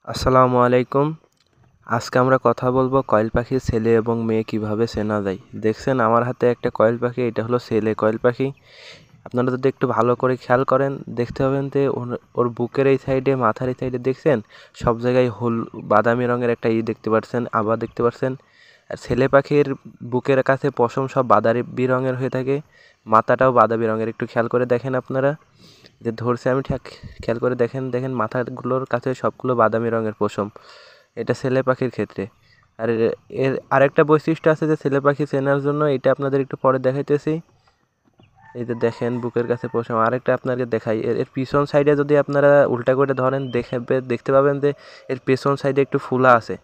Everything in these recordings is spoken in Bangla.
আসসালামু আলাইকুম। আজকে আমরা কথা বলবো কয়েল পাখির ছেলে এবং মেয়ে কিভাবে চেনা যায়। দেখছেন আমার হাতে একটা কয়েল পাখি, এটা হলো ছেলে কয়েল পাখি। আপনারা যদি একটু ভালো করে খেয়াল করেন দেখতে পাবেন যে ওর বুকের এই সাইডে, মাথার এই সাইডে দেখছেন সব জায়গায় বাদামি রঙের একটা দেখতে পাচ্ছেন, আবার দেখতে পাচ্ছেন। আর ছেলে পাখির বুকের কাছে পশম সব বাদামি রঙের হয়ে থাকে, মাথাটাও বাদামি রঙের। একটু খেয়াল করে দেখেন আপনারা, যে ধরছে আমি ঠিক খেয়াল করে দেখেন মাথাগুলোর কাছে সবগুলো বাদামি রঙের পশম। এটা ছেলে পাখির ক্ষেত্রে। আর এর আরেকটা বৈশিষ্ট্য আছে যে ছেলে পাখি চেনার জন্য, এটা আপনাদের একটু পরে দেখাইতেছি। এই যে দেখেন বুকের কাছে পশম। আরেকটা আপনাকে দেখাই, এর পিছন সাইডে যদি আপনারা উল্টা করে ধরেন দেখতে পাবেন যে এর পেছন সাইডে একটু ফুলা আছে।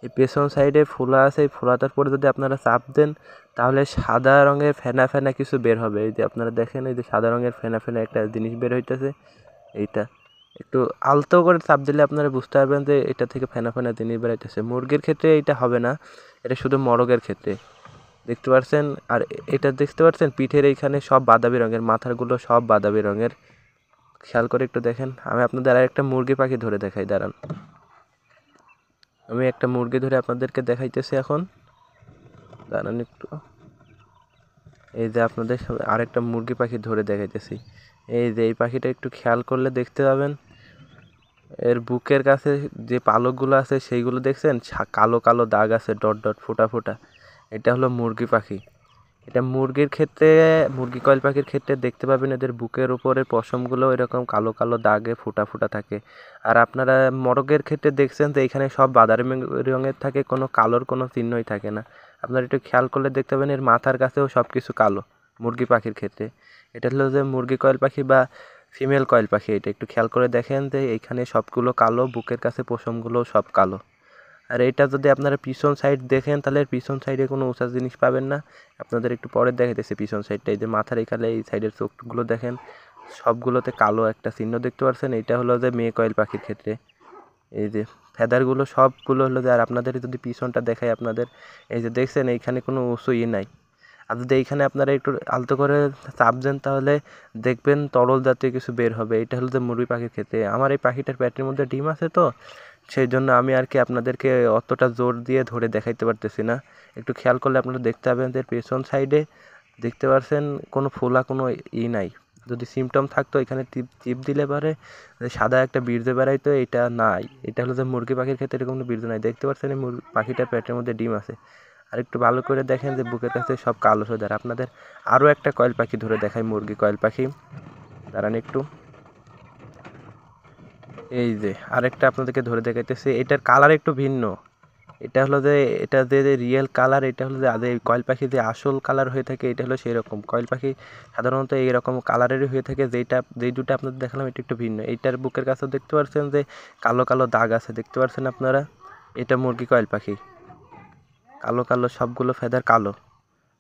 এই পেছন সাইডে ফুলা আছে, এই ফুলাটার পরে যদি আপনারা চাপ দেন তাহলে সাদা রঙের ফেনা ফেনা কিছু বের হবে। এই যে আপনারা দেখেন, এই যে সাদা রঙের ফেনা ফেনা একটা জিনিস বের হইতেছে। এইটা একটু আলতো করে চাপ দিলে আপনারা বুঝতে পারবেন যে এটা থেকে ফেনা ফেনা জিনিস বেরাইতেছে। মুরগির ক্ষেত্রে এইটা হবে না, এটা শুধু মোরগের ক্ষেত্রে দেখতে পাচ্ছেন। আর এটা দেখতে পাচ্ছেন পিঠের এইখানে সব বাদামি রঙের, মাথাগুলো সব বাদামি রঙের। খেয়াল করে একটু দেখেন। আমি আপনাদের আর একটা মুরগি পাখি ধরে দেখাই, দাঁড়ান। আমি একটা মুরগি ধরে আপনাদেরকে দেখাইতেছি এখন, দাঁড়ান একটু। এই যে আপনাদের আরেকটা মুরগি পাখি ধরে দেখাইতেছি। এই যে এই পাখিটা একটু খেয়াল করলে দেখতে পাবেন এর বুকের কাছে যে পালকগুলো আছে সেইগুলো দেখছেন কালো কালো দাগ আছে, ডট ডট ফোটা ফোটা। এটা হলো মুরগি পাখি। এটা মুরগির ক্ষেত্রে, মুরগি কয়েল পাখির ক্ষেত্রে দেখতে পাবেন এদের বুকের উপরে পশমগুলো এরকম কালো কালো দাগে ফোটা ফোটা থাকে। আর আপনারা মোরগের ক্ষেত্রে দেখছেন যে এখানে সব বাদামি রঙের থাকে, কোনো কালোর কোনো চিহ্নই থাকে না। আপনারা একটু খেয়াল করলে দেখতে পাবেন এর মাথার কাছেও সব কিছু কালো মুরগি পাখির ক্ষেত্রে। এটা হলো যে মুরগি কয়েল পাখি বা ফিমেল কয়েল পাখি। এটা একটু খেয়াল করে দেখেন যে এইখানে সবগুলো কালো, বুকের কাছে পশমগুলো সব কালো। আর এটা যদি আপনারা পিছন সাইড দেখেন তাহলে পিছন সাইডে কোনো উঁচা জিনিস পাবেন না। আপনাদের একটু পরে দেখাইতেছে পিছন সাইডটা। এই যে মাথার এখানে এই সাইডের চোখগুলো দেখেন, সবগুলোতে কালো একটা চিহ্ন দেখতে পাচ্ছেন। এইটা হলো যে মেয়ে কয়েল পাখির ক্ষেত্রে। এই যে ফেদারগুলো সবগুলো হলো যে, আর আপনাদের যদি পিছনটা দেখাই আপনাদের, এই যে দেখছেন এইখানে কোনো উঁচু নাই। আর যদি এইখানে আপনারা একটু আলতো করে চাপ দেন তাহলে দেখবেন তরল জাতীয় কিছু বের হবে। এটা হলো যে মুরগি পাখির ক্ষেত্রে। আমার এই পাখিটার পেটের মধ্যে ডিম আছে তো, সেই জন্য আমি আর কি আপনাদেরকে অতটা জোর দিয়ে ধরে দেখাইতে পারতেছি না। একটু খেয়াল করলে আপনারা দেখতে পাবেন যে পেছন সাইডে দেখতে পাচ্ছেন কোনো ফোলা কোনো নাই। যদি সিমটম থাকতো এখানে টিপ দিলে পারে সাদা একটা বীর্য বেরাইতো, এটা নাই। এটা হলো যে মুরগি পাখির ক্ষেত্রে এরকম কোনো বীর্য নাই। দেখতে পাচ্ছেন এই পাখিটার পেটের মধ্যে ডিম আছে। আর একটু ভালো করে দেখেন যে বুকের কাছে সব কালো সোদার। আপনাদের আরও একটা কয়েল পাখি ধরে দেখাই, মুরগি কয়েল পাখি, দাঁড়ান একটু। এই যে আরেকটা আপনাদেরকে ধরে দেখাইতেছি, এটার কালার একটু ভিন্ন। এটা হলো যে এটা যে রিয়েল কালার, এটা হলো যে কয়েল পাখি যে আসল কালার হয়ে থাকে এটা হলো সেই রকম। কয়েল পাখি সাধারণত এইরকম কালারেরই হয়ে থাকে। যেই দুটো আপনাদের দেখালাম এটা একটু ভিন্ন। এইটার বুকের কাছেও দেখতে পাচ্ছেন যে কালো কালো দাগ আছে, দেখতে পাচ্ছেন আপনারা। এটা মুরগি কয়েল পাখি, কালো কালো সবগুলো ফেদার কালো।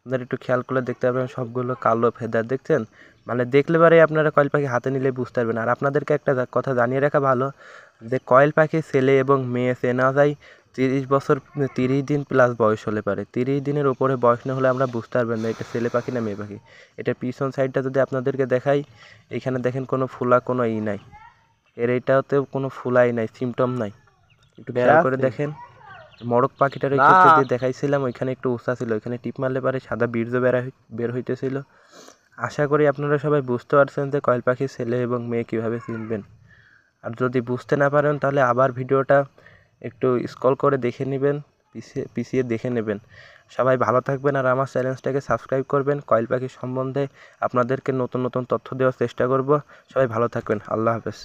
আপনারা একটু খেয়াল করলে দেখতে পাবেন সবগুলো কালো ফেদার দেখছেন। মানে দেখলে পরে আপনারা কয়েল পাখি হাতে নিলে বুঝতে পারবেন। আর আপনাদেরকে একটা কথা জানিয়ে রাখা ভালো যে কয়েল পাখি ছেলে এবং মেয়ে চেনা যায় 30 বছর, 30 দিন প্লাস বয়স হলে পারে। 30 দিনের উপরে বয়স না হলে আমরা বুঝতে পারবেন না এটা ছেলে পাখি না মেয়ে পাখি। এটা পিছন সাইডটা যদি আপনাদেরকে দেখাই, এখানে দেখেন কোনো ফুলা কোনো নাই। এইটাতেও কোনো ফুলাই নাই, সিমটম নাই। একটু খেয়াল করে দেখেন। মোরগ পাখিটার ক্ষেত্রে যে দেখাইছিলাম ওইখানে একটু উঁচা ছিল, ওইখানে টিপ মারলে পারে সাদা বীর্য বের হইতেছিল। আশা করি আপনারা সবাই বুঝতে পারছেন যে কয়েল পাখির ছেলে এবং মেয়ে কীভাবে চিনবেন। আর যদি বুঝতে না পারেন তাহলে আবার ভিডিওটা একটু স্ক্রল করে দেখে নেবেন, পিছিয়ে দেখে নেবেন। সবাই ভালো থাকবেন আর আমার চ্যানেলটাকে সাবস্ক্রাইব করবেন। কয়েল পাখি সম্বন্ধে আপনাদেরকে নতুন নতুন তথ্য দেওয়ার চেষ্টা করব। সবাই ভালো থাকবেন। আল্লাহ হাফেজ।